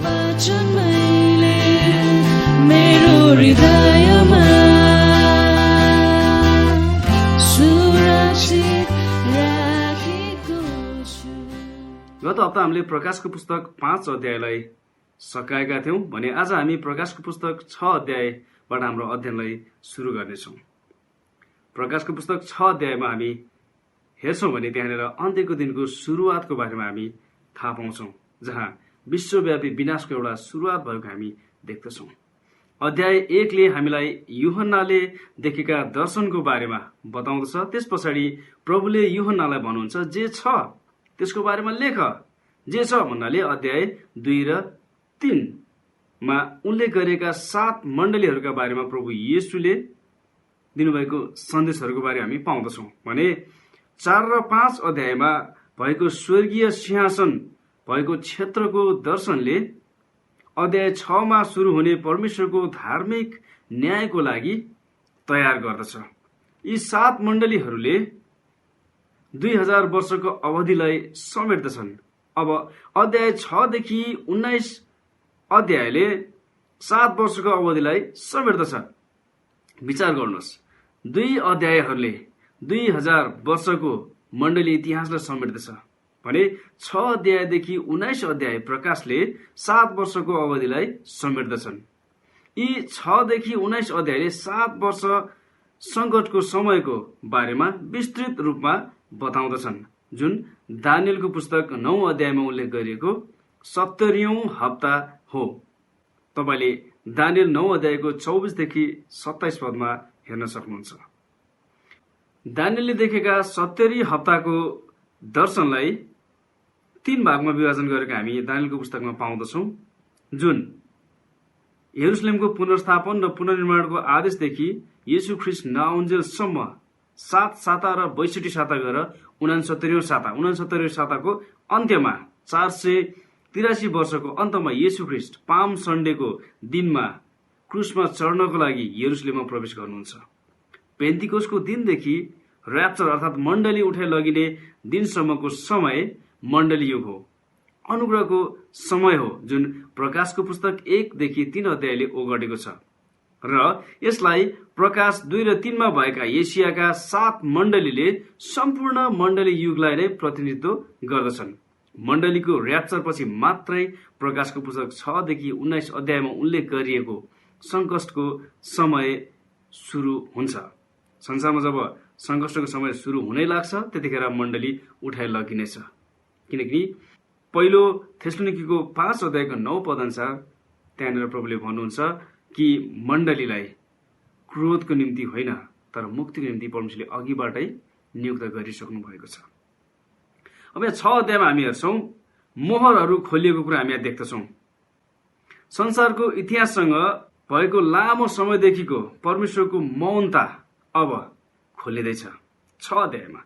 वचन मैले मेरो हृदयमा सुरक्षित राखेको छु। गत हप्ता हामीले प्रकाशको पुस्तक 5 अध्यायलाई सकाएका थियौं भने आज हामी प्रकाशको पुस्तक 6 अध्यायबाट हाम्रो अध्ययनलाई सुरु गर्नेछौं। प्रकाशको पुस्तक 6 अध्यायमा हामी हेर्छौं भने त्यहाँनिर अन्त्यको दिनको सुरुवातको बारेमा हामी थाहा पाउँछौं, जहाँ विश्वव्यापी विनाशको एउटा सुरुवात भएको हामी देख्दछौं। अध्याय 1 ले हामीलाई यूहन्नाले देखेका दर्शनको बारेमा बताउँदछ। त्यस पछाडि प्रभुले यूहन्नालाई भन्नुहुन्छ जे छ त्यसको बारेमा लेख। जे छ भन्नाले अध्याय 2 र 3 मा उल्लेख गरिएका 7 मण्डलीहरूका बारेमा प्रभु येशूले दिनुभएको सन्देशहरूको बारे हामी पाउँदछौं भने 4 र 5 अध्यायमा भएको स्वर्गीय सिंहासन भएको क्षेत्रको दर्शनले अध्याय 6 मा सुरु हुने परमेश्वरको धार्मिक न्यायको लागि तयार गर्दछ। यी 7 मण्डलीहरूले 2000 वर्षको अवधिलाई समेट्दछन्। अब अध्याय 6 देखि 19 अध्यायले 7 वर्षको अवधिलाई समेट्दछ। विचार गर्नुहोस्, 2 अध्यायहरूले 2000 वर्षको मण्डली इतिहासलाई समेट्दछ भने 6 अध्यायदेखि 19 अध्याय प्रकाशले 7 वर्षको अवधिलाई समेट्दछन्। यी 6 देखि 19 अध्यायले 7 वर्ष संकटको समयको बारेमा विस्तृत रूपमा बताउँदछन्, जुन दानियलको पुस्तक 9 अध्यायमा उल्लेख गरिएको 70औं हप्ता हो। तपाईले दानियल 9 अध्यायको 24 देखि 27 पदमा हेर्न सक्नुहुन्छ। दानियलले देखेका 70 हप्ताको दर्शनलाई 3 भागमा विभाजन गरेको हामी दानियलको पुस्तकमा पाउँदछौं, जुन यरुशलेमको पुनर्स्थापन र पुनर्निर्माणको आदेशदेखि येशू ख्रीष्ट नआउन्जेलसम्म 7 साता र 62 साता गएर 69औं साताको अन्त्यमा 483 वर्षको अन्तमा येशू ख्रीष्ट पाम सन्डेको दिनमा क्रुसमा चढ्नको लागि यरुशलेममा प्रवेश गर्नुहुन्छ। पेन्तिकोसको दिनदेखि र्याप्चर अर्थात मण्डली उठाइ लगिने दिनसम्मको समय मण्डली युग हो, अनुग्रहको समय हो, जुन प्रकाशको पुस्तक 1 देखि 3 अध्यायले ओगटेको छ र यसलाई प्रकाश 2 र 3 मा भएका एसियाका 7 मण्डलीले सम्पूर्ण मण्डली युगलाई नै प्रतिनिधित्व गर्दछन्। मण्डलीको र्याप्चर पछि मात्रै प्रकाशको पुस्तक 6 देखि 19 अध्यायमा उल्लेख गरिएको संकटको समय सुरु हुन्छ। संसारमा जब संकटको समय सुरु हुनै लाग्छ त्यतिखेर मण्डली उठाइ लगिनेछ, किनकि पहिलो थेसलोनिकीको 5 अध्यायको 9 पद अनुसार त्यहाँनिर प्रभुले भन्नुहुन्छ कि मण्डलीलाई क्रोधको निम्ति होइन तर मुक्तिको निम्ति परमेश्वरले अघिबाटै नियुक्त गरिसक्नु भएको छ। अब यहाँ 6 अध्यायमा हामी हेर्छौं मोहरहरू खोलिएको कुरा हामी यहाँ देख्दछौं। संसारको इतिहाससँग भएको लामो समयदेखिको परमेश्वरको मौनता अब खोलिँदैछ 6 अध्यायमा।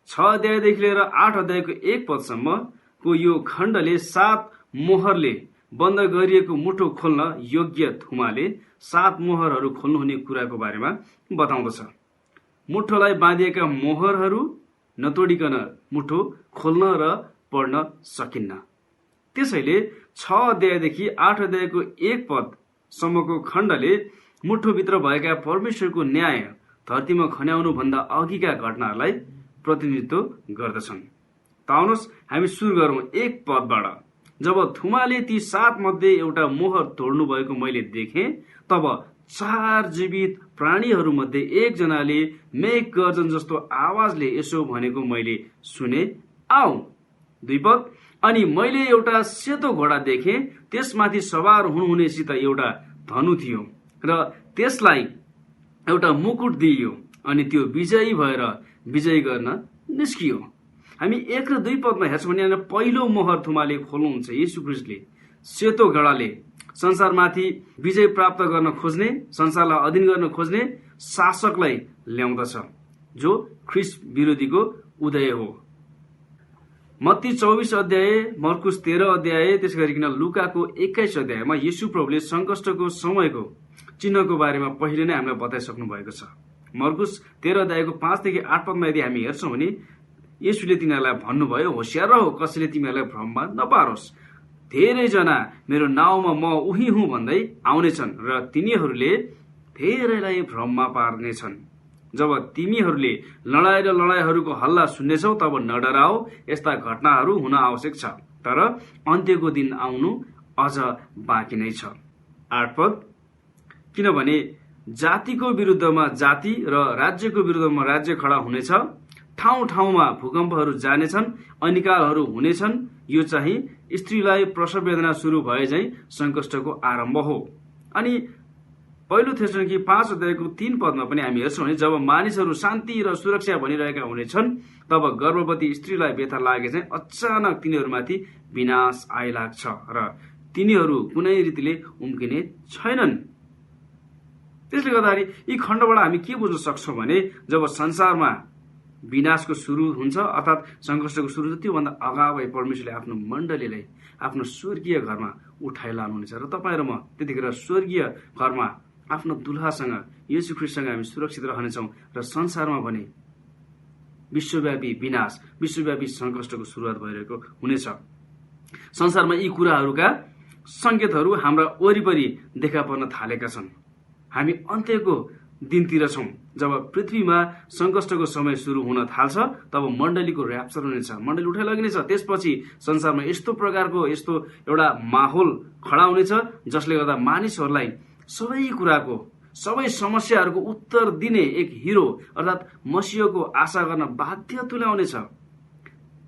6 अध्यायदेखि लिएर 8 अध्यायको 1 पदसम्मको यो खण्डले 7 मोहरले बन्द गरिएको मुठो खोल्न योग्य थुमाले 7 मोहरहरू खोल्नुहुने कुराको बारेमा बताउँदछ। मुठोलाई बाँधिएका मोहरहरू नतोडिकन मुठो खोल्न र पढ्न सकिन्न। त्यसैले 6 अध्यायदेखि 8 अध्यायको 1 पदसम्मको खण्डले मुठोभित्र भएका परमेश्वरको न्याय धरतीमा खन्याउनु भन्दा अघिका घटनाहरूलाई प्रतिनिधित्व गर्दछन्। त आउनुहोस् हामी सुरु गरौं 1 पदबाट। जब थुमाले ती 7 मध्ये एउटा मोहर तोड्नु भएको मैले देखेँ, तब 4 जीवित प्राणीहरू मध्ये एकजनाले मेघ गर्जन जस्तो आवाजले यसो भनेको मैले सुने, आऊ। 2 पद, अनि मैले एउटा सेतो घोडा देखेँ, त्यसमाथि सवार हुनुहुनेसित एउटा धनु थियो र त्यसलाई एउटा मुकुट दिइयो अनि त्यो विजयी भएर विजय गर्न निस्कियो। हामी 1 र 2 पदमा हेर्छौं भने पहिलो मोहर थुमाले खोल्नुहुन्छ येशू ख्रीष्टले। सेतो घोडाले संसारमाथि विजय प्राप्त गर्न खोज्ने, संसारलाई अधीन गर्न खोज्ने शासकलाई ल्याउँदछ, जो ख्रीष्ट विरोधीको उदय हो। मत्ती 24 अध्याय, मर्कुस 13 अध्याय, त्यसगरिकन लुकाको 21 अध्यायमा येशू प्रभुले संकष्टको समयको चिन्हको बारेमा पहिले नै हामीलाई बताइसक्नु भएको छ। मर्कुस 13 अध्यायको 5 देखि 8 पदमा यदि हामी हेर्छौं भने येशूले तिनीहरूलाई भन्नुभयो, होशियार रहो, कसैले तिमीहरूलाई भ्रममा नपारोस्। धेरैजना मेरो नाउँमा म उही हुँ भन्दै आउनेछन् र तिनीहरूले धेरैलाई भ्रममा पार्नेछन्। जब तिमीहरूले लडाई र लडाईहरूको हल्ला सुन्नेछौ तब नडराओ, यस्ता घटनाहरू हुन आवश्यक छ, तर अन्त्यको दिन आउनु अझ बाँकी नै छ। 8 पद, किनभने जातिको विरुद्धमा जाति र राज्यको विरुद्धमा राज्य खडा हुनेछ, ठाउँ ठाउँमा भूकम्पहरू जानेछन्, अनिकालहरू हुनेछन्। यो चाहिँ स्त्रीलाई प्रसव वेदना सुरु भए झैं संकष्टको आरम्भ हो। अनि पहिलो थेसलोनिकी 5 अध्यायको 3 पदमा पनि हामी हेर्छौँ भने जब मानिसहरू शान्ति र सुरक्षा भनिरहेका हुनेछन् तब गर्भवती स्त्रीलाई व्यथा लागे चाहिँ अचानक तिनीहरूमाथि विनाश आइलाग्छ र तिनीहरू कुनै रीतिले उम्किने छैनन्। त्यसले गर्दाखेरि यी खण्डबाट हामी के बुझ्न सक्छौँ भने जब संसारमा विनाशको सुरु हुन्छ अर्थात संकष्टको सुरु हुन्छ त्योभन्दा अगावै परमेश्वरले आफ्नो मण्डलीलाई आफ्नो स्वर्गीय घरमा उठाइ लानुहुनेछ र तपाईँ र म त्यतिखेर स्वर्गीय घरमा आफ्नो दुल्हासँग येशू ख्रीष्टसँग हामी सुरक्षित रहनेछौँ र संसारमा भने विश्वव्यापी विनाश, विश्वव्यापी संकष्टको सुरुवात भइरहेको हुनेछ। संसारमा यी कुराहरूका संकेतहरू हाम्रा वरिपरि देखा पर्न थालेका छन्। हामी अन्त्यको दिनतिर छौं। जब पृथ्वीमा संकष्टको समय सुरु हुन थाल्छ तब मण्डलीको र्याप्चर हुनेछ, मण्डली उठाइ लगिनेछ। त्यसपछि संसारमा यस्तो प्रकारको यस्तो एउटा माहौल खडा हुनेछ जसले गर्दा मानिसहरूलाई सबै कुराको, सबै समस्याहरूको उत्तर दिने एक हिरो अर्थात मसीहको आशा गर्न बाध्य तुल्याउनेछ।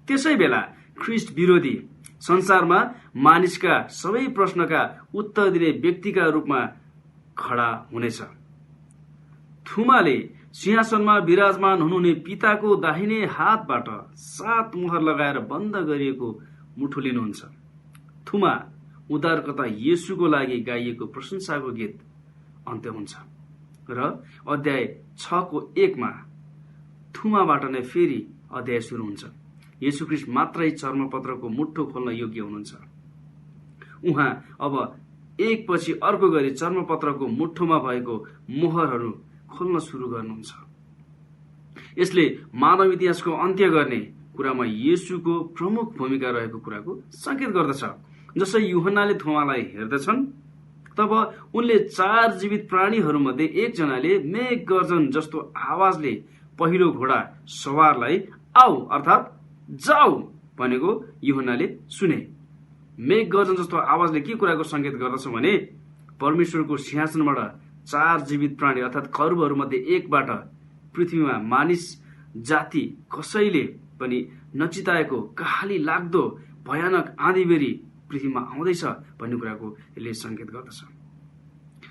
त्यसै बेला ख्रीष्ट विरोधी संसारमा मानिसका सबै प्रश्नका उत्तर दिने व्यक्तिका रूपमा खडा हुनेछ। थुमाले सिंहासनमा विराजमान हुनुहुने पिताको दाहिने हातबाट 7 मुहर लगाएर बन्द गरिएको मुठो लिनुहुन्छ। थुमा उद्धारकर्ता येशूको लागि गाइएको प्रशंसाको गीत अन्त्य हुन्छ र अध्याय 6को 1 मा थुमाबाट नै फेरि अध्याय सुरु हुन्छ। येशू ख्रीष्ट मात्रै चर्मपत्रको मुठो खोल्न योग्य हुनुहुन्छ। उहाँ अब एक पछि अर्को गरी चर्मपत्रको मुठोमा भएको मोहरहरू खोल्न सुरु गर्नुहुन्छ। यसले मानव इतिहासको अन्त्य गर्ने कुरामा येशूको प्रमुख भूमिका रहेको कुराको संकेत गर्दछ। जसै यूहन्नाले थोमालाई हेर्दछन् तब उनले 4 जीवित प्राणीहरूमध्ये एकजनाले मेघ गर्जन जस्तो आवाजले पहिलो घोडा सवारलाई आऊ अर्थात जाऊ भनेको यूहन्नाले सुने। मेघ गर्जन जस्तो आवाजले के कुराको संकेत गर्दछ भने परमेश्वरको सिंहासनबाट 4 जीवित प्राणी अर्थात खरुबहरूमध्ये एकबाट पृथ्वीमा मानिस जाति कसैले पनि नचिताएको कहाली लाग्दो भयानक आँधीबेरी पृथ्वीमा आउँदैछ भन्ने कुराको यसले संकेत गर्दछ।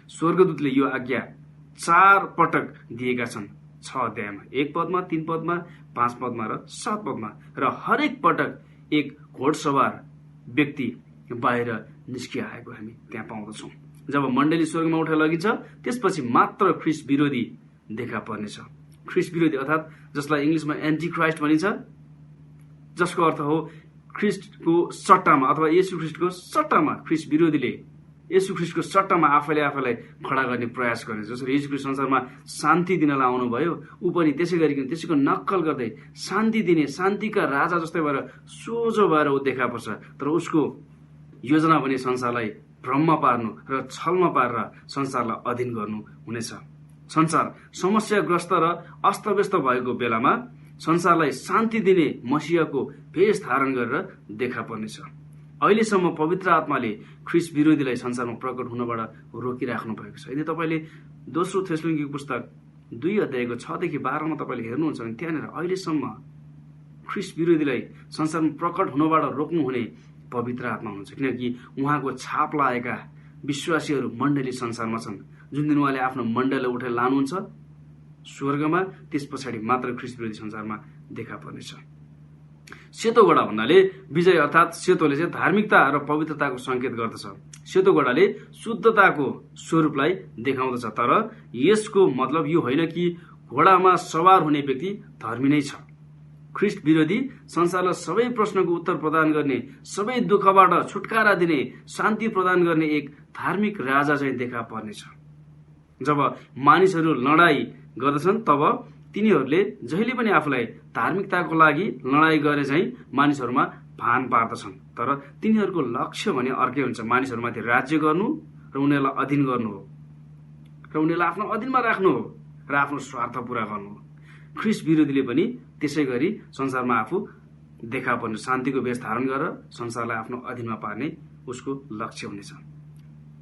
स्वर्गदूतले यो आज्ञा 4 पटक दिएका छन् 6 अध्यायमा, 1 पदमा, 3 पदमा, 5 पदमा र 7 पदमा र हरेक पटक एक घोडसवार व्यक्ति बाहिर निस्किआएको हामी त्यहाँ पाउँदछौँ। जब मण्डली स्वर्गमा उठाइ लगिन्छ त्यसपछि मात्र ख्रीष्ट विरोधी देखा पर्नेछ। ख्रीष्ट विरोधी अर्थात जसलाई इंग्लिशमा एन्टी क्राइस्ट भनिन्छ, जसको अर्थ हो ख्रीष्टको सट्टामा अथवा येशू ख्रीष्टको सट्टामा ख्रीष्ट विरोधीले येशू ख्रीष्टको सट्टामा आफैलाई खडा गर्ने प्रयास गर्ने। जसरी येशू ख्रीष्ट संसारमा शान्ति दिनलाई आउनुभयो ऊ पनि त्यसै गरिकन त्यसैको नक्कल गर्दै शान्ति दिने, शान्तिका राजा जस्तै भएर सोझो भएर ऊ देखा पर्छ। तर उसको योजना भने संसारलाई भ्रममा पार्नु र छलमा पारेर संसारलाई अधीन गर्नु हुनेछ। संसार समस्याग्रस्त र अस्तव्यस्त भएको बेलामा संसारलाई शान्ति दिने मसीहको भेष धारण गरेर देखा पर्नेछ। अहिलेसम्म पवित्र आत्माले ख्रीष्ट विरोधीलाई संसारमा प्रकट हुनबाट रोकिराख्नु भएको छ। यदि तपाईँले दोस्रो थेसलोनिकीको पुस्तक 2 अध्यायको 6 देखि 12 मा तपाईँले हेर्नुहुन्छ भने त्यहाँनिर अहिलेसम्म ख्रीष्ट विरोधीलाई संसारमा प्रकट हुनबाट रोक्नुहुने पवित्र आत्मा हुनुहुन्छ। किनकि उहाँको छाप लागेका विश्वासीहरू मण्डली संसारमा छन्। जुन दिन उहाँले आफ्नो मण्डलीलाई उठाइ लानुहुन्छ स्वर्गमा, त्यस पछाडि मात्र ख्रीष्ट विरोधी संसारमा देखा पर्नेछ। सेतो घोडा भन्नाले विजय अर्थात सेतोले चाहिँ धार्मिकता र पवित्रताको संकेत गर्दछ। सेतो घोडाले शुद्धताको स्वरूपलाई देखाउँदछ। तर यसको मतलब यो होइन कि घोडामा सवार हुने व्यक्ति धर्मी नै छ। ख्रीष्ट विरोधी संसारलाई सबै प्रश्नको उत्तर प्रदान गर्ने, सबै दुःखबाट छुटकारा दिने, शान्ति प्रदान गर्ने एक धार्मिक राजा चाहिँ देखा पर्नेछ। जब मानिसहरू लडाई गर्दछन् तब तिनीहरूले जहिले पनि आफूलाई धार्मिकताको लागि लडाई गरे चाहिँ मानिसहरूमा भान पार्दछन्, तर तिनीहरूको लक्ष्य भने अर्कै हुन्छ। मानिसहरूमाथि राज्य गर्नु र उनीहरूलाई अधीन गर्नु हो, र उनीहरूलाई आफ्नो अधीनमा राख्नु हो र आफ्नो स्वार्थ पूरा गर्नु हो। ख्रिस्ट विरोधीले पनि त्यसै गरी संसारमा आफू देखा पर्ने, शान्तिको वेश धारण गरेर संसारलाई आफ्नो अधीनमा पार्ने उसको लक्ष्य हुनेछ।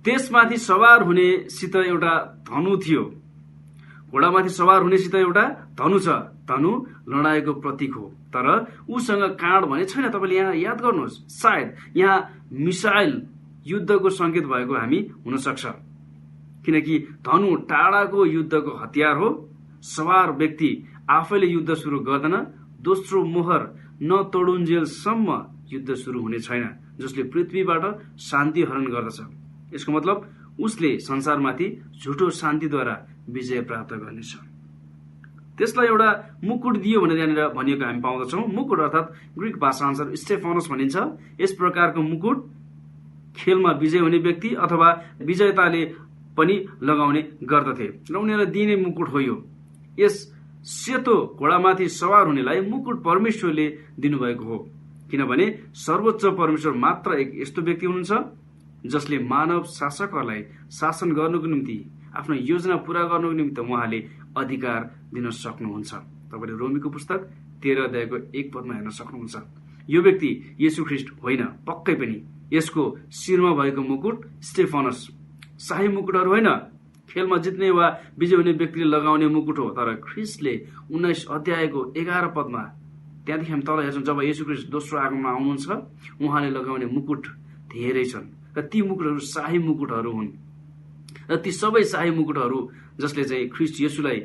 त्यसमाथि सवार हुनेसित एउटा धनु थियो। घोडामाथि सवार हुनेसित एउटा धनु छ। धनु लडाईको प्रतीक हो, तर उसँग काँड भने छैन। तपाईँले यहाँ याद गर्नुहोस्, सायद यहाँ मिसाइल युद्धको संकेत भएको हामी हुन सक्छ, किनकि धनु टाढाको युद्धको हतियार हो। सवार व्यक्ति आफैले युद्ध सुरु गर्दैन। दोस्रो मोहर नतोडुन्जेलसम्म युद्ध सुरु हुने छैन, जसले पृथ्वीबाट शान्ति हरण गर्दछ। यसको मतलब उसले संसारमाथि झुटो शान्तिद्वारा विजय प्राप्त गर्नेछ। त्यसलाई एउटा मुकुट दियो भनेर यहाँनिर भनिएको हामी पाउँदछौँ। मुकुट अर्थात् ग्रिक भाषा अनुसार स्टेफनस भनिन्छ। यस प्रकारको मुकुट खेलमा विजय हुने व्यक्ति अथवा विजेताले पनि लगाउने गर्दथे र उनीहरूलाई दिइने मुकुट हो यो। यस सेतो घोडामाथि सवार हुनेलाई मुकुट परमेश्वरले दिनुभएको हो, किनभने सर्वोच्च परमेश्वर मात्र एक यस्तो व्यक्ति हुनुहुन्छ जसले मानव शासकहरूलाई शासन गर्नुको निम्ति, आफ्नो योजना पूरा गर्नुको निम्ति उहाँले अधिकार दिन सक्नुहुन्छ। तपाईँले रोमीको पुस्तक 13 अध्यायको 1 पदमा हेर्न सक्नुहुन्छ। यो व्यक्ति येशू ख्रिस्ट होइन, पक्कै पनि। यसको शिरमा भएको मुकुट स्टेफनस शाही मुकुटहरू होइन, खेलमा जित्ने वा विजय हुने व्यक्तिले लगाउने मुकुट हो। तर ख्रिस्टले 19 अध्यायको 11 पदमा, त्यहाँदेखि हामी तल हेर्छौँ, जब येशू ख्रिस्ट दोस्रो आगमनमा आउनुहुन्छ उहाँले लगाउने मुकुट धेरै छन् र ती मुकुटहरू शाही मुकुटहरू हुन्। र ती सबै शाही मुकुटहरू जसले चाहिँ ख्रिस्ट येशूलाई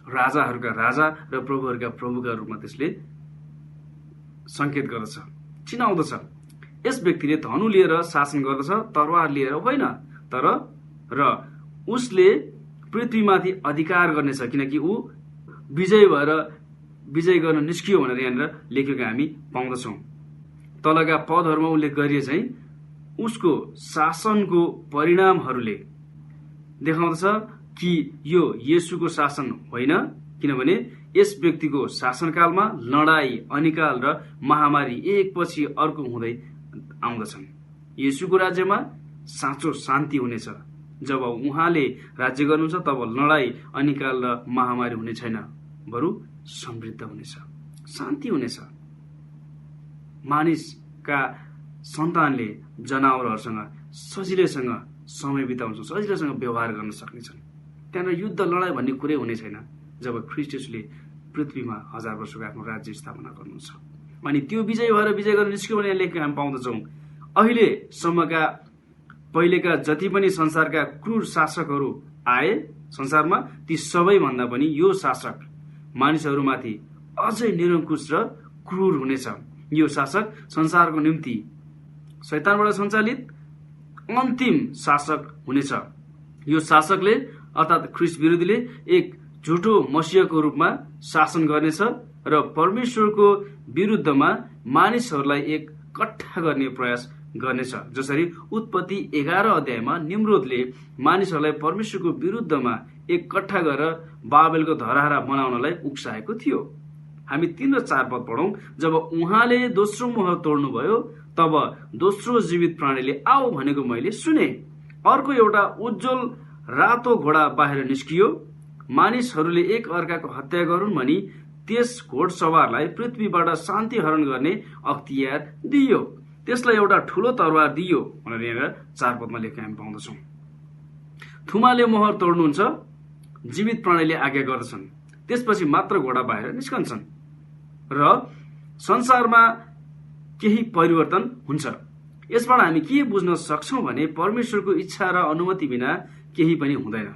राजाहरूका राजा र प्रभुहरूका प्रभुका रूपमा त्यसले संकेत गर्दछ, चिनाउँदछ। यस व्यक्तिले धनु लिएर शासन गर्दछ, तरवार लिएर होइन। तर र उसले पृथ्वीमाथि अधिकार गर्नेछ, किनकि ऊ विजय गर्न निस्कियो भनेर यहाँनिर लेखेको हामी पाउँदछौँ। तलका पदहरूमा उल्लेख गरिए चाहिँ उसको शासनको परिणामहरूले देखाउँदछ कि यो येशूको शासन होइन, किनभने यस व्यक्तिको शासनकालमा लडाई, अनिकाल र महामारी एकपछि अर्को हुँदै आउँदछन्। येशूको राज्यमा साँचो शान्ति हुनेछ। जब उहाँले राज्य गर्नुहुन्छ तब लडाई, अनिकाल र महामारी हुने छैन, बरु समृद्ध हुनेछ, शान्ति हुनेछ। मानिसका सन्तानले जनावरहरूसँग सजिलैसँग समय बिताउँछ, सजिलैसँग व्यवहार गर्न सक्नेछन्। त्यहाँनिर युद्ध लडाई भन्ने कुरै हुने छैन जब ख्रिस्ट येशूले पृथ्वीमा 1000 वर्षको आफ्नो राज्य स्थापना गर्नुहुन्छ। अनि त्यो विजय भएर विजय गर्न निस्क्यो भने लेखेको हामी पाउँदछौँ। अहिलेसम्मका पहिलेका जति पनि संसारका क्रूर शासकहरू आए संसारमा, ती सबैभन्दा पनि यो शासक मानिसहरूमाथि अझै निरङ्कुश र क्रूर हुनेछ। यो शासक संसारको निम्ति शैतानबाट सञ्चालित अन्तिम शासक हुनेछ। यो शासकले अर्थात् ख्रिस्ट विरोधीले एक झुटो मसीहको रूपमा शासन गर्नेछ र परमेश्वरको विरुद्धमा मानिसहरूलाई एकट्ठा गर्ने प्रयास गर्नेछ। जसरी उत्पत्ति 11 अध्यायमा निम्रोदले मानिसहरूलाई परमेश्वरको विरुद्धमा एकट्ठा गरेर बाबेलको धरहरा बनाउनलाई उक्साएको थियो। हामी 3 र 4 पद पढौं। जब उहाँले दोस्रो मोहर तोड्नुभयो तब दोस्रो जीवित प्राणीले आओ भनेको मैले सुने। अर्को एउटा उज्जवल रातो घोडा बाहिर निस्कियो। मानिसहरूले एक अर्काको हत्या गरून् भनी त्यस घोडसवारलाई पृथ्वीबाट शान्ति हरण गर्ने अख्तियार दिइयो। त्यसलाई एउटा ठूलो तरवार दिइयो भनेर यहाँ 4 पदमा लेखेको हामी पाउँदछौँ। थुमाले मोहर तोड्नुहुन्छ, जीवित प्राणीले आज्ञा गर्दछन्, त्यसपछि मात्र घोडा बाहिर निस्कन्छन् र संसारमा केही परिवर्तन हुन्छ। यसबाट हामी के बुझ्न सक्छौं भने परमेश्वरको इच्छा र अनुमति बिना केही पनि हुँदैन।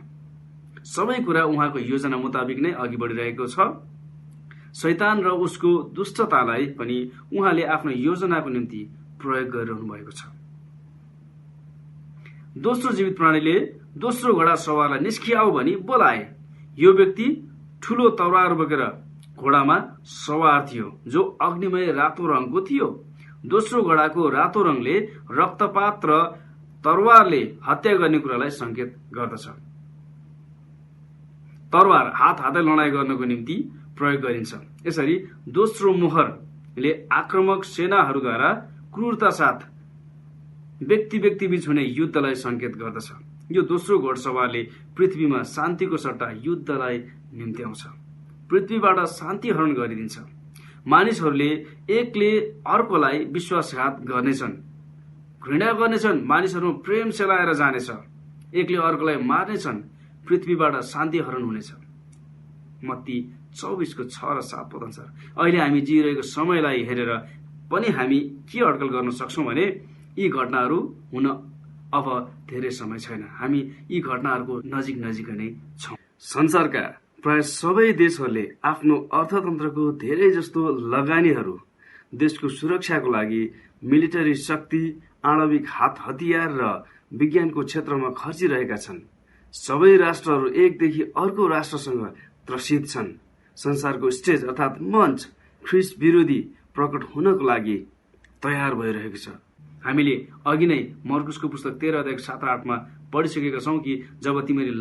सबै कुरा उहाँको योजना मुताबिक नै अघि बढिरहेको छ। शैतान र उसको दुष्टतालाई पनि उहाँले आफ्नो योजनाको निम्ति प्रयोग गरिरहनु भएको छ। दोस्रो जीवित प्राणीले दोस्रो घोडा सवारलाई निस्किआऊ भनी बोलाए। यो व्यक्ति ठूलो तरवार बोकेर घोडामा सवार थियो, जो अग्निमय रातो रङको थियो। दोस्रो घोडाको रातो रङले रक्तपात र तरवारले हत्या गर्ने कुरालाई संकेत गर्दछ। तरवार हातै लडाईँ गर्नको निम्ति प्रयोग गरिन्छ। यसरी दोस्रो मोहर ले आक्रमक सेनाहरूद्वारा क्रूरता साथ व्यक्ति बीच हुने युद्धलाई संकेत गर्दछ। यो दोस्रो घोडसवारले पृथ्वीमा शान्तिको सट्टा युद्धलाई निम्त्याउँछ, पृथ्वीबाट शान्ति हरण गरिदिन्छ। मानिसहरूले एकले अर्कोलाई विश्वासघात गर्नेछन्, घृणा गर्नेछन्, मानिसहरूमा प्रेम सेलाएर जानेछ, एकले अर्कोलाई मार्नेछन्, पृथ्वीबाट शान्ति हरण हुनेछ। मत्ती 24:6-7 अनुसार अहिले हामी जिइरहेको समयलाई हेरेर पनि हामी के अड्कल गर्न सक्छौं भने यी घटनाहरू हुन अब धेरै समय छैन। हामी यी घटनाहरूको नजिक नै छौं। संसारका प्राय सबै देशहरूले आफ्नो अर्थतन्त्रको धेरै जस्तो लगानीहरू देशको सुरक्षाको लागि मिलिटरी शक्ति, आणविक हात हतियार र विज्ञानको क्षेत्रमा खर्चिरहेका छन्। सबै राष्ट्रहरू एकदेखि अर्को राष्ट्रसँग त्रसित छन्। संसारको स्टेज अर्थात मञ्च ख्रिस्ट विरोधी प्रकट हुनको लागि तयार भइरहेको छ। हामीले अघि नै मर्कुसको पुस्तक 13:7-8 पढिसकेका छौं कि जब तिमीले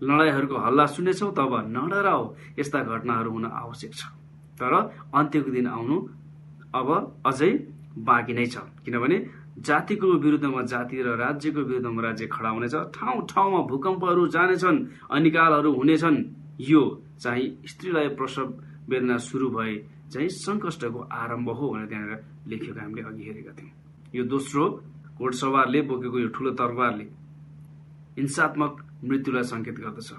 लडाईहरूको हल्ला सुन्नेछौ तब नडराओ, यस्ता घटनाहरू हुन आवश्यक छ। तर अन्त्यको दिन आउनु अब अझै बाँकी नै छ, किनभने जातिको विरुद्धमा जाति र राज्यको विरुद्धमा राज्य खडा हुनेछ। ठाउँ ठाउँमा भूकम्पहरू जानेछन्, अनिकालहरू हुनेछन्। यो चाहिँ स्त्रीलाई प्रसव वेदना सुरु भए चाहिँ संकष्टको आरम्भ हो भनेर त्यहाँनिर लेखेको हामीले अघि हेरेका थियौं। यो दोस्रो घोडसवारले बोकेको यो ठूलो तरबारले हिंसात्मक मृत्युलाई संकेत गर्दछ।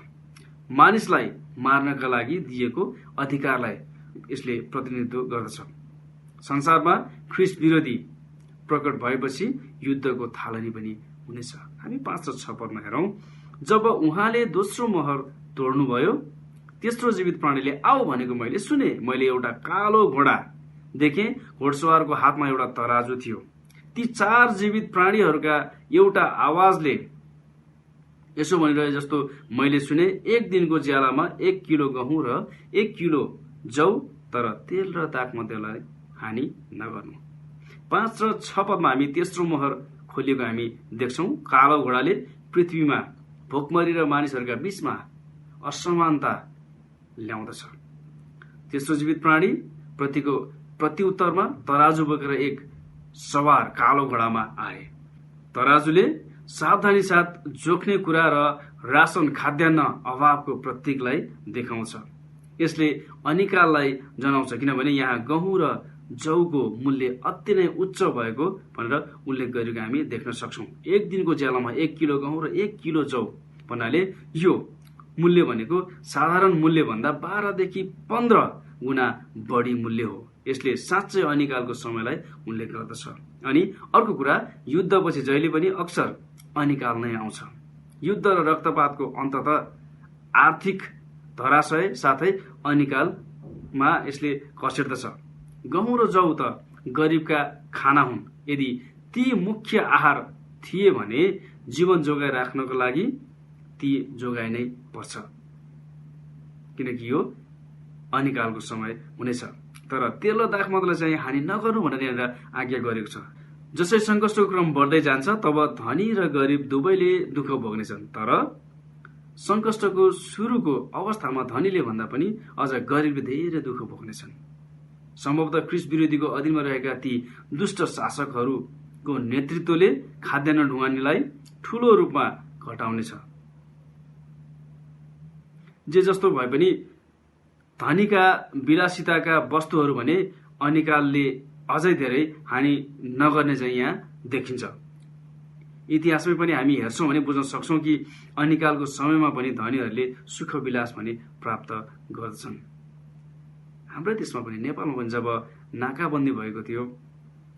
मानिसलाई मार्नका लागि दिएको अधिकारलाई यसले प्रतिनिधित्व गर्दछ। संसारमा ख्रिस्ट विरोधी प्रकट भएपछि युद्धको थालनी पनि हुनेछ। हामी 5 र 6 पदमा हेरौं। जब उहाँले दोस्रो मोहर तोड्नुभयो, तेस्रो जीवित प्राणीले आऊ भनेको मैले सुने। मैले एउटा कालो घोडा देखेँ, घोडसवारको हातमा एउटा तराजु थियो। ती 4 जीवित प्राणीहरूका एउटा आवाजले यसो भनिरहे जस्तो मैले सुने, एक दिनको ज्यालामा 1 किलो गहुँ र 1 किलो जौ, तर तेल र दागमध्येलाई हानि नगर्नु। 5 र 6 पदमा हामी तेस्रो मोहर खोलिएको हामी देख्छौं। कालो घोडाले पृथ्वीमा भोकमरी र मानिसहरूका बीचमा असमानता ल्याउँदछ। तेस्रो जीवित प्राणी प्रतिको प्रत्युत्तरमा तराजु बोकेर एक सवार कालो घोडामा आए। तराजुले सावधानी साथ जोख्ने कुरा र राशन खाद्यान्न अभावको प्रतीकलाई देखाउँछ। यसले अनिकाललाई जनाउँछ, किनभने यहाँ गहुँ र जौको मूल्य अति नै उच्च भएको भनेर उल्लेख गरेको हामी देख्न सक्छौं। एक दिनको ज्यालामा 1 किलो गहुँ र 1 किलो जौ भन्नाले यो मूल्य भनेको साधारण मूल्य भन्दा 12 देखि 15 गुणा बढी मूल्य हो। यसले साँच्चै अनिकालको समयलाई उल्लेख गर्दछ। अनि अर्को कुरा, युद्धपछि जहिले पनि अक्सर अनिकाल नै आउँछ। युद्ध र रक्तपातको अन्ततः आर्थिक धराशय साथै अनिकालमा यसले खसेर्दछ। गहुँ र जौ त गरिबका खाना हुन्। यदि ती मुख्य आहार थिए भने जीवन जोगाइ राख्नको लागि ती जोगाइ नै पर्छ, किनकि यो अनिकालको समय हुनेछ। तर तेल र दागमध्येलाई चाहिँ हानि नगर्नु भनेर यहाँनिर आज्ञा गरेको छ। जसै संकष्टको क्रम बढ्दै जान्छ तब धनी र गरिब दुवैले दुःख भोग्नेछन्। तर संकष्टको सुरुको अवस्थामा धनीले भन्दा पनि अझ गरिबले धेरै दुःख भोग्नेछन्। सम्भवतः ख्रिस्ट विरोधीको अधीनमा रहेका ती दुष्ट शासकहरूको नेतृत्वले खाद्यान्न ढुवानीलाई ठूलो रूपमा घटाउनेछ। जे जस्तो भए पनि धनीका विलासिताका वस्तुहरू भने अनिकालले अझै धेरै हानि नगर्ने चाहिँ यहाँ देखिन्छ। इतिहासमै पनि हामी हेर्छौं भने बुझ्न सक्छौं कि अनिकालको समयमा पनि धनीहरूले सुख विलास भने प्राप्त गर्दछन्। हाम्रै देशमा पनि, नेपालमा पनि जब नाकाबन्दी भएको थियो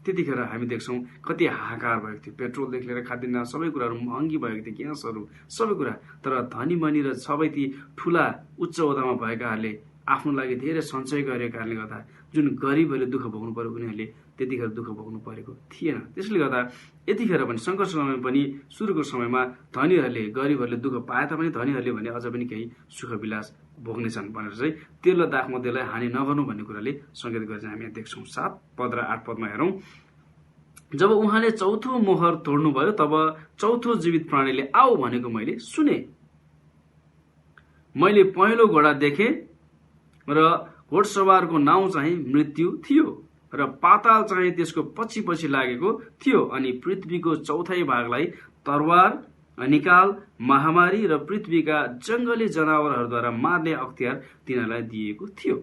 त्यतिखेर हामी देख्छौं कति हाहाकार भएको थियो। पेट्रोलदेखि लिएर खाद्यान्न सबै कुराहरू महँगी भएको थियो, ग्यासहरू सबै कुरा। तर धनी मनी र सबै ती ठूला उच्च ओहदामा भएकाहरूले आफ्नो लागि धेरै सञ्चय गरेको कारणले गर्दा जुन गरिबहरूले दुःख भोग्नु पर्यो उनीहरूले त्यतिखेर दुःख भोग्नु परेको थिएन। त्यसले गर्दा यतिखेर पनि संकष्ट समय पनि सुरुको समयमा धनीहरूले गरिबहरूले दुःख पाए तापनि धनीहरूले भने अझ पनि केही सुख विलास भोग्नेछन् भनेर चाहिँ तेल र दागमध्येलाई हानि नगर्नु भन्ने कुराले संकेत गरेर हामी देख्छौं। 7 पद र 8 पदमा हेरौं। जब उहाँले चौथो मोहर तोड्नुभयो तब चौथो जीवित प्राणीले आऊ भनेको मैले सुने। मैले पहेँलो घोडा देखेँ र घोडसवारको नाउँ चाहिँ मृत्यु थियो र पाताल चाहिँ त्यसको पछि पछि लागेको थियो अनि पृथ्वीको चौथाइ भागलाई तरवार, निकाल, महामारी र पृथ्वीका जंगली जनावरहरूद्वारा मार्ने अख्तियार तिनीहरूलाई दिएको थियो।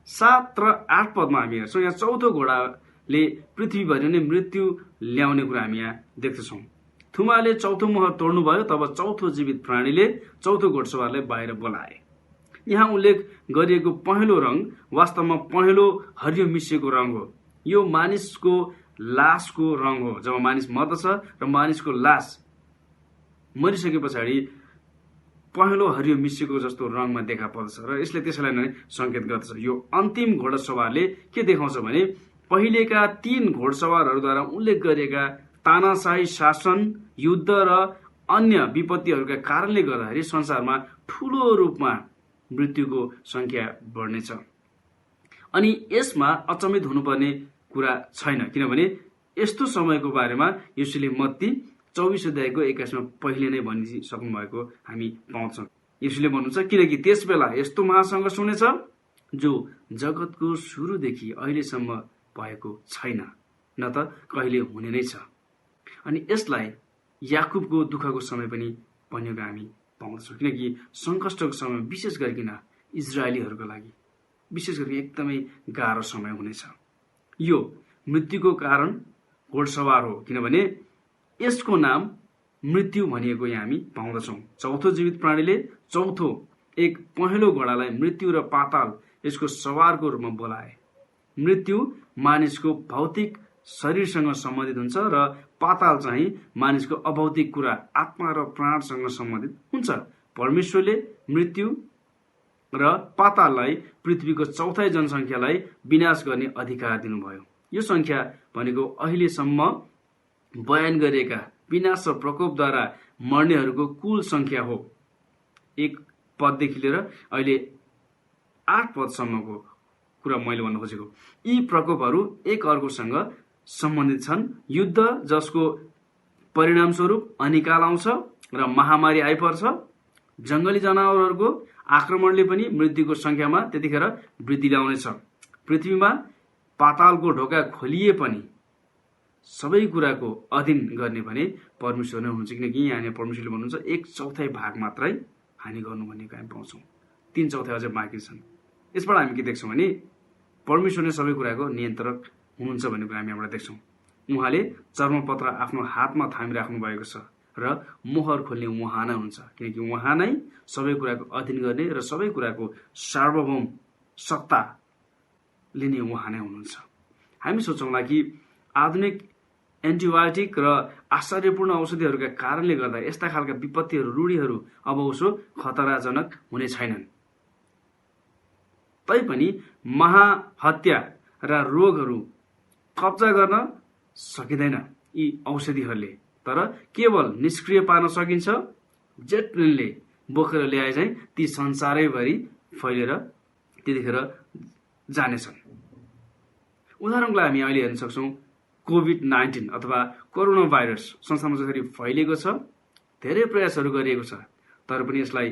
7 र 8 पदमा हामी हेर्छौँ यहाँ चौथो घोडाले पृथ्वीभरि नै मृत्यु ल्याउने कुरा हामी यहाँ देख्दछौँ। थुमाले चौथो मोहर तोड्नुभयो, तब चौथो जीवित प्राणीले चौथो घोडसवारलाई बाहिर बोलाए। यहाँ उल्लेख गरिएको पहेँलो रङ वास्तवमा पहेँलो हरियो मिसिएको रङ हो। यो मानिसको लासको रङ हो। जब मानिस मर्दछ र मानिसको लास मरिसके पछाडि पहेँलो हरियो मिसिएको जस्तो रङमा देखा पर्दछ र यसले त्यसैलाई नै संकेत गर्दछ। यो अन्तिम घोडसवारले के देखाउँछ भने पहिलेका 3 घोडसवारहरूद्वारा उल्लेख गरिएका तानाशाही शासन, युद्ध र अन्य विपत्तिहरूका कारणले गर्दाखेरि संसारमा ठूलो रूपमा मृत्युको संख्या बढ्नेछ। अनि यसमा अचम्मित हुनुपर्ने कुरा छैन, किनभने यस्तो समयको बारेमा यसुले मत्ती 24 अध्यायको 21 मा पहिले नै भनिसक्नु भएको हामी पाउँछौँ। यसुले भन्नुहुन्छ किनकि त्यस बेला यस्तो महासङ्घर्ष हुनेछ जो जगतको सुरुदेखि अहिलेसम्म भएको छैन, न त कहिले हुने नै छ। अनि यसलाई याकुबको दुःखको समय पनि भनेको हामी पाउँदछौँ, किनकि सङ्कष्टको समय विशेष गरिकन इजरायलीहरूको लागि विशेष गरी एकदमै गाह्रो समय हुनेछ। यो मृत्युको कारण घोडसवार हो, किनभने यसको नाम मृत्यु भनिएको यहाँ हामी पाउँदछौँ। चौथो जीवित प्राणीले चौथो एक पहेँलो घोडालाई मृत्यु र पाताल यसको सवारको रूपमा बोलाए। मृत्यु मानिसको भौतिक शरीरसँग सम्बन्धित हुन्छ र पाताल चाहिँ मानिसको अभौतिक कुरा आत्मा र प्राणसँग सम्बन्धित हुन्छ। परमेश्वरले मृत्यु र पाताललाई पृथ्वीको चौथाइ जनसङ्ख्यालाई विनाश गर्ने अधिकार दिनुभयो। यो संख्या भनेको अहिलेसम्म बयान गरिएका विनाश र प्रकोपद्वारा मर्नेहरूको कुल संख्या हो। 1 पददेखि लिएर अहिले 8 पदसम्मको कुरा मैले भन्न खोजेको। यी प्रकोपहरू एक अर्कोसँग सम्बन्धित छन्। युद्ध जसको परिणामस्वरूप अनिकाल आउँछ र महामारी आइपर्छ। जंगली जनावरहरूको आक्रमणले पनि मृत्युको संख्यामा त्यतिखेर वृद्धि ल्याउनेछ। पृथ्वीमा पातालको ढोका खोलिए पनि सबै कुराको अधीन गर्ने भने परमेश्वर नै हुनुहुन्छ, किनकि यहाँ परमेश्वरले भन्नुहुन्छ 1/4 भाग मात्रै हानि गर्नु भनेको हामी पाउँछौँ। 3/4 अझै बाँकी छन्। यसबाट हामी के देख्छौँ भने परमेश्वर नै सबै कुराको नियन्त्रक हुनुहुन्छ भन्ने कुरा हामी यहाँबाट देख्छौँ। उहाँले चर्मपत्र आफ्नो हातमा थामिराख्नु भएको छ र मोहर खोल्ने उहाँ नै हुनुहुन्छ, किनकि उहाँ नै सबै कुराको अधीन गर्ने र सबै कुराको सार्वभौम सत्ता लिने उहाँ नै हुनुहुन्छ। हामी सोचौँला कि आधुनिक एन्टिबायोटिक र आश्चर्यपूर्ण औषधिहरूका कारणले गर्दा यस्ता खालका विपत्तिहरू, रूढीहरू अब उसो खतराजनक हुने छैनन्। तैपनि महाहत्या र रोगहरू कब्जा गर्न सकिँदैन यी औषधिहरूले, तर केवल निष्क्रिय पार्न सकिन्छ। जेट प्लेनले बोकेर ल्याए चाहिँ ती संसारैभरि फैलेर त्यतिखेर जानेछन्। उदाहरणको लागि हामी अहिले हेर्न सक्छौँ कोभिड-19 अथवा कोरोना भाइरस संसारमा जसरी फैलिएको छ, धेरै प्रयासहरू गरिएको छ, तर पनि यसलाई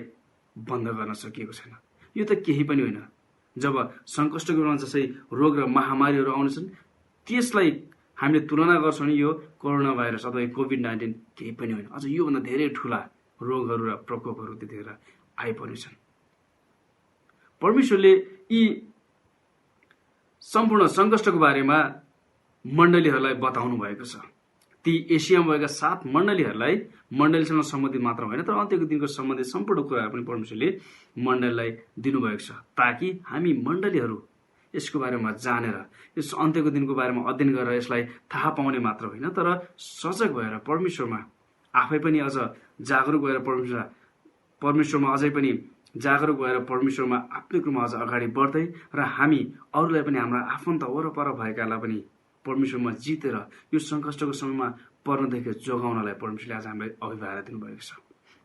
बन्द गर्न सकिएको छैन। यो त केही पनि होइन। जब सङ्कष्टको बेलामा जसै रोग र महामारीहरू आउनेछन् त्यसलाई हामीले तुलना गर्छौँ नि यो कोरोना भाइरस अथवा कोभिड-19 केही पनि होइन। अझ योभन्दा धेरै ठुला रोगहरू र प्रकोपहरू त्यतिखेर आइपर्नेछन्। परमेश्वरले यी सम्पूर्ण सङ्कष्टको बारेमा मण्डलीहरूलाई बताउनु भएको छ। ती एसियामा भएका 7 मण्डलीहरूलाई मण्डलीसँग सम्बन्धित मात्र होइन, तर अन्त्यको दिनको सम्बन्धित सम्पूर्ण कुराहरू पनि परमेश्वरले मण्डलीलाई दिनुभएको छ, ताकि हामी मण्डलीहरू यसको बारेमा जानेर यस अन्त्यको दिनको बारेमा अध्ययन गरेर यसलाई थाहा पाउने मात्र होइन, तर सजग भएर परमेश्वरमा आफै पनि अझ जागरुक भएर परमेश्वरमा अझै पनि जागरुक भएर परमेश्वरमा आफ्नो कुरामा अझ अगाडि बढ्दै र हामी अरूलाई पनि हाम्रा आफन्त वरपर भएकालाई पनि परमेश्वरमा जितेर यो सङ्कष्टको समयमा पर्नदेखि जोगाउनलाई परमेश्वरले आज हामीलाई अभिभावना दिनुभएको छ।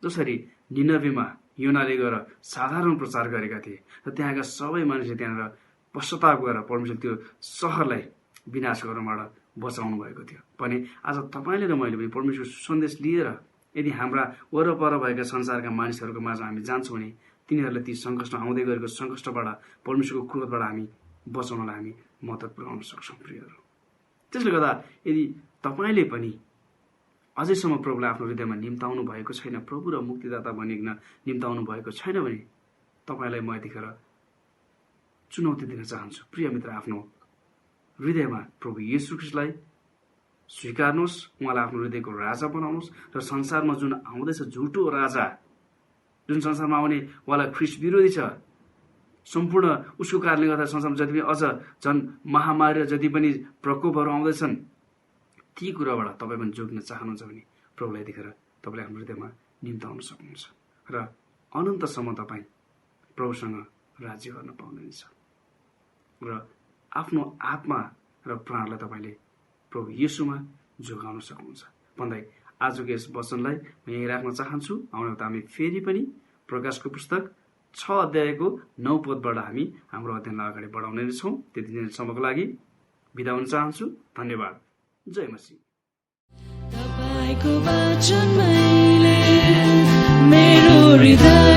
जसरी निनवेमा योनाले गएर साधारण प्रचार गरेका थिए र त्यहाँका सबै मानिसले त्यहाँनिर पश्चाताप गरेर परमेश्वर त्यो सहरलाई विनाश गर्नबाट बचाउनु भएको थियो भने आज तपाईँले र मैले पनि परमेश्वर सन्देश लिएर यदि हाम्रा वरपर भएका संसारका मानिसहरूको माझ हामी जान्छौँ भने तिनीहरूलाई ती सङ्कष्ट आउँदै गरेको सङ्कष्टबाट परमेश्वरको क्रोधबाट हामी बचाउनलाई हामी मद्दत पुर्याउन सक्छौँ प्रियहरू। त्यसले गर्दा यदि तपाईँले पनि अझैसम्म प्रभुलाई आफ्नो हृदयमा निम्ताउनु भएको छैन, प्रभु र मुक्तिदाता भनिकन निम्ताउनु भएको छैन भने तपाईँलाई म यतिखेर चुनौती दिन चाहन्छु। प्रिय मित्र, आफ्नो हृदयमा प्रभु येशू ख्रीष्टलाई स्वीकार्नुहोस्, उहाँलाई आफ्नो हृदयको राजा बनाउनुहोस् र संसारमा जुन आउँदैछ झुटो राजा, जुन संसारमा आउने उहाँलाई ख्रीष्ट विरोधी छ, सम्पूर्ण उसको कारणले गर्दा संसारमा जति पनि अझ झन् महामारी र जति पनि प्रकोपहरू आउँदैछन् ती कुराबाट तपाईँ पनि जोग्न चाहनुहुन्छ भने प्रभुलाई यतिखेर तपाईँले आफ्नो हृदयमा निम्ताउन सक्नुहुन्छ र अनन्तसम्म तपाईँ प्रभुसँग राज्य गर्न पाउनुहुनेछ र आफ्नो आत्मा र प्राणलाई तपाईँले प्रभु येशूमा जोगाउन सक्नुहुन्छ भन्दै आजको यस वचनलाई म यहीँ राख्न चाहन्छु। आउने हप्ता हामी फेरि पनि प्रकाशको पुस्तक 6 अध्यायको 9 पदबाट हामी हाम्रो अध्ययनलाई अगाडि बढाउने नै छौँ। त्यति दिनसम्मको लागि बिदा हुन चाहन्छु। धन्यवाद। जय मसीह। तपाईँको वचन मैले मेरो हृदय